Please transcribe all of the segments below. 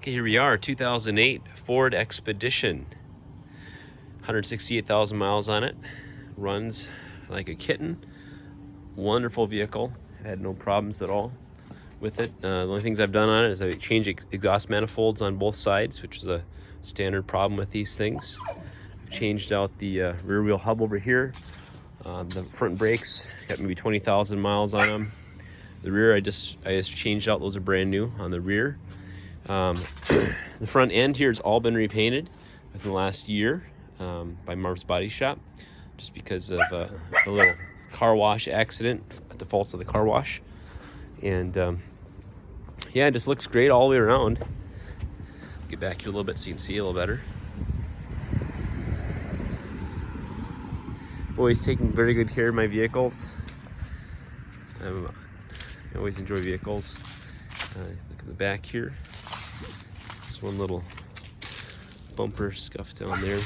Okay, here we are, 2008 Ford Expedition. 168,000 miles on it. Runs like a kitten. Wonderful vehicle. Had no problems at all with it. The only things I've done on it is I changed exhaust manifolds on both sides, which is a standard problem with these things. I've changed out the rear wheel hub over here. The front brakes got maybe 20,000 miles on them. The rear, I just changed out. Those are brand new on the rear. The front end here has all been repainted within the last year by Marv's Body Shop, just because of a little car wash accident at the fault of the car wash. And yeah, it just looks great all the way around. Get back here a little bit so you can see a little better. Always taking very good care of my vehicles. I always enjoy vehicles. Look at the back here. There's one little bumper scuff down there.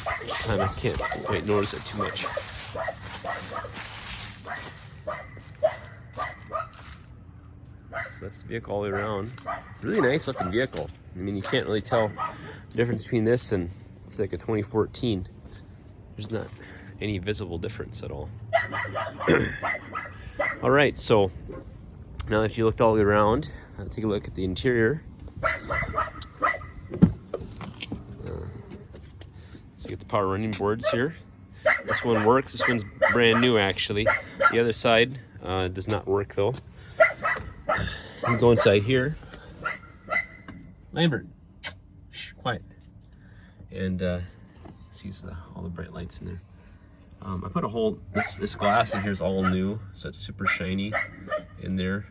I can't quite notice it too much. So that's the vehicle all the way around. Really nice looking vehicle. I mean, you can't really tell the difference between this and it's like a 2014. There's not any visible difference at all. All right, so now that you looked all the way around, take a look at the interior. So you get the power running boards here. This one works. This one's brand new, actually. The other side does not work, though. You can go inside here. Lambert, shh, quiet. And see all the bright lights in there. I put a whole, this glass in here is all new, so it's super shiny in there.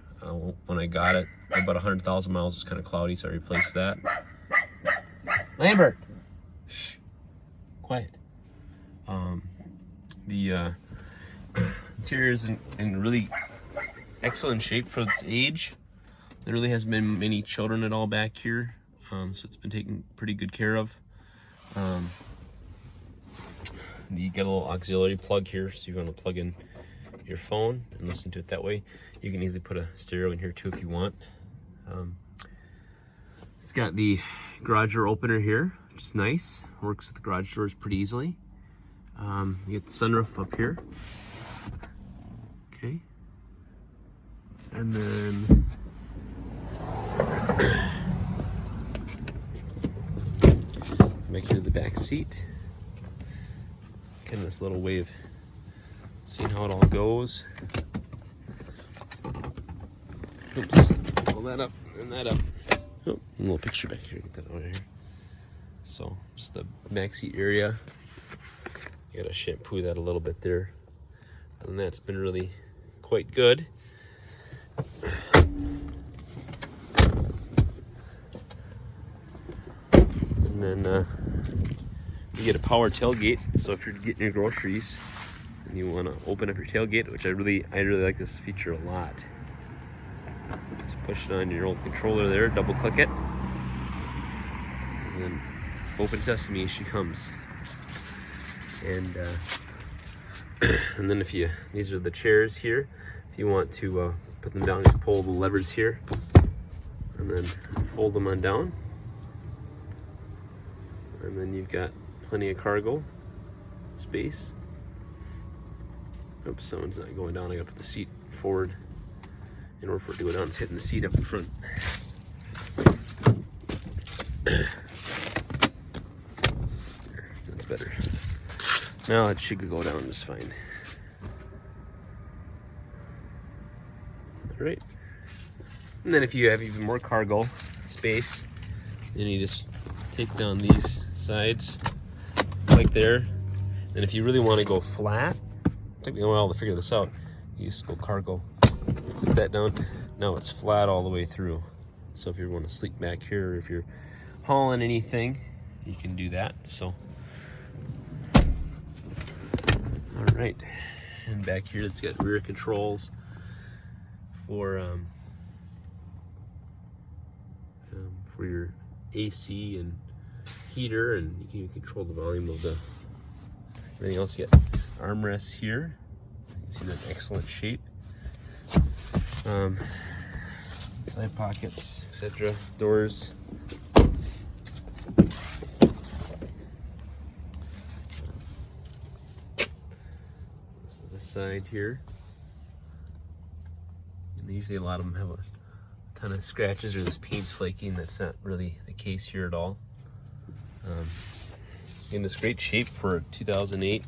When I got it, about 100,000 miles, it was kind of cloudy, so I replaced that. Lambert, shh, quiet. The interior is in really excellent shape for its age. There really hasn't been many children at all back here, so it's been taken pretty good care of. You get a little auxiliary plug here, so you want to plug in your phone and listen to it that way. You can easily put a stereo in here too if you want. It's got the garage door opener here, which is nice. Works with the garage doors pretty easily. You get the sunroof up here. Okay. And then back here to the back seat. Kind of this little wave, seeing how it all goes. Oops, pull that up and that up. Oh, a little picture back here, get that over here. So, just the back seat area. You gotta shampoo that a little bit there. And that's been really quite good. And then, you get a power tailgate, so if you're getting your groceries and you want to open up your tailgate, which I really like this feature a lot. Just push it on your old controller there, double click it, and then open sesame, she comes. And and then these are the chairs here. If you want to put them down, just pull the levers here, and then fold them on down, and then you've got plenty of cargo space. Oops, someone's not going down. I gotta put the seat forward in order for it to go down. It's hitting the seat up in front. There, that's better. Now it should go down just fine. All right. And then if you have even more cargo space, then you just take down these sides like there. And if you really want to go flat, it took me a while to figure this out. You just go cargo, put that down. Now it's flat all the way through. So if you want to sleep back here, or if you're hauling anything, you can do that. So, all right. And back here, it's got rear controls for your AC and heater, and you can control the volume of the everything else. You get armrests here. You can see they're in excellent shape. Side pockets, etc. Doors. side here. And usually a lot of them have a ton of scratches or this paint's flaking. That's not really the case here at all. In this great shape for 2008.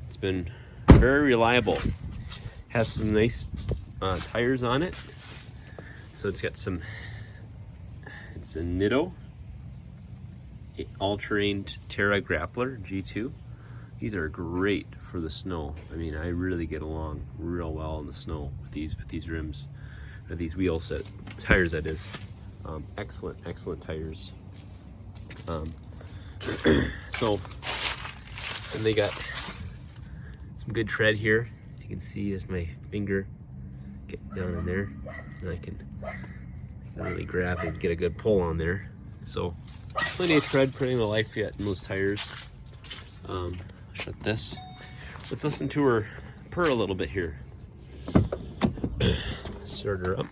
It's been very reliable. Has some nice tires on it. So it's got some, it's a Nitto all-terrain Terra Grappler G2. These are great for the snow. I mean, I really get along real well in the snow with these rims, or these wheel set tires. That is, excellent tires. So, and they got some good tread here. As you can see, as my finger getting down in there, and I can really grab and get a good pull on there. So, plenty of tread, plenty of life yet in those tires. Shut this. Let's listen to her purr a little bit here. Start her up.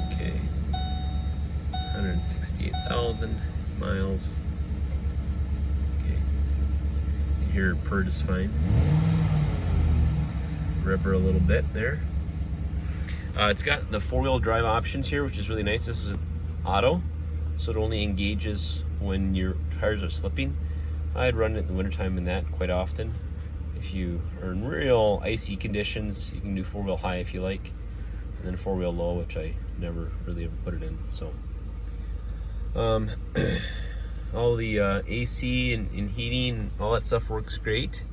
Okay, 168,000 miles. Okay, you can hear her purr just fine. Rev her a little bit there. It's got the 4-wheel drive options here, which is really nice. This is an auto, so it only engages when your tires are slipping. I'd run it in the wintertime in that quite often. If you are in real icy conditions, you can do 4-wheel high if you like, and then 4-wheel low, which I never really ever put it in. So all the AC and heating, all that stuff works great.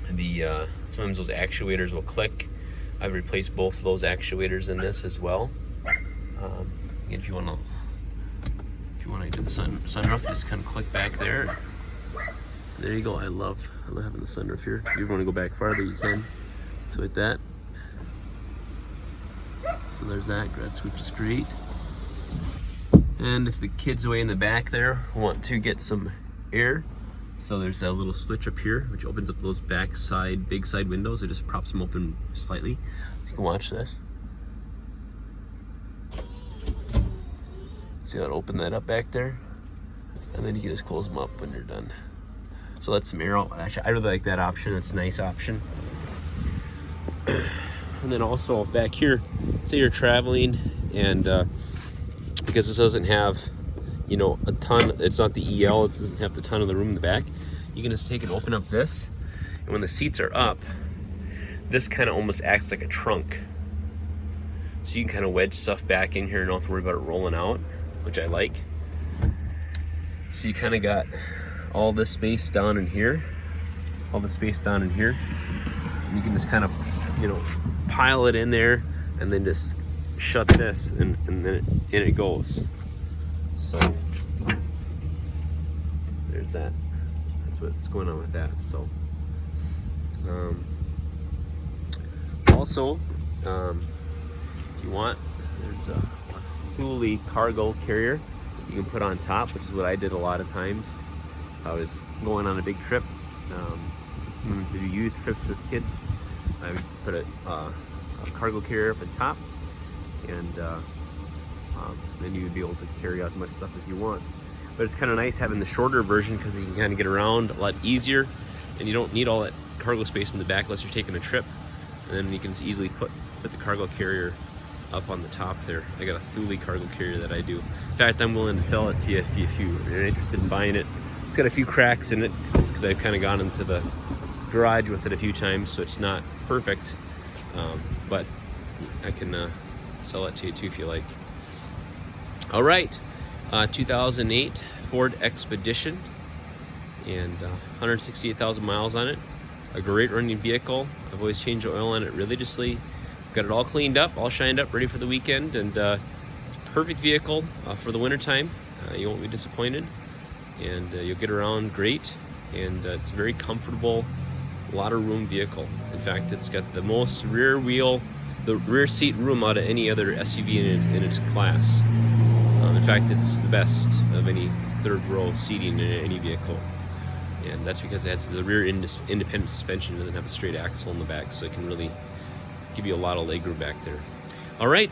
Sometimes those actuators will click. I've replaced both of those actuators in this as well. If you want to do the sunroof, just kind of click back there. There you go. I love having the sunroof here. If you want to go back farther, you can. So hit that. So there's that. Grass switch is great. And if the kids away in the back there want to get some air, so there's a little switch up here which opens up those big side windows. It just props them open slightly. You can watch this. See how to open that up back there? And then you can just close them up when you're done. So that's some air out. Actually, I really like that option. It's a nice option. And then also back here, say you're traveling and because this doesn't have, you know, a ton, it's not the EL, it doesn't have the ton of the room in the back, you can just take and open up this, and when the seats are up, this kind of almost acts like a trunk. So you can kind of wedge stuff back in here and don't have to worry about it rolling out, which I like. So you kind of got all this space down in here, and you can just kind of, you know, pile it in there and then just shut this and then it goes. So there's that. That's what's going on with that. So also if you want, there's a Thule cargo carrier you can put on top, which is what I did a lot of times. I was going on a big trip, to do youth trips with kids. I would put a cargo carrier up on top, and then you would be able to carry out as much stuff as you want. But it's kind of nice having the shorter version because you can kind of get around a lot easier, and you don't need all that cargo space in the back unless you're taking a trip. And then you can easily put the cargo carrier up on the top there. I got a Thule cargo carrier that I do. In fact, I'm willing to sell it to you if you are interested in buying it. It's got a few cracks in it because I've kind of gone into the garage with it a few times, so it's not perfect, but I can sell it to you too if you like. All right, 2008 Ford Expedition, and 168,000 miles on it. A great running vehicle. I've always changed the oil on it religiously. Got it all cleaned up, all shined up, ready for the weekend, and it's a perfect vehicle for the wintertime. You won't be disappointed, and you'll get around great, and it's very comfortable, a lot of room vehicle. In fact, it's got the most rear seat room out of any other SUV in its class. In fact, it's the best of any third row seating in any vehicle, and that's because it has the rear independent suspension. It doesn't have a straight axle in the back, so it can really give you a lot of legroom back there. All right,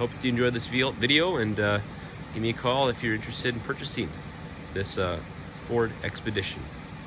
hope you enjoyed this video, and give me a call if you're interested in purchasing this Ford Expedition.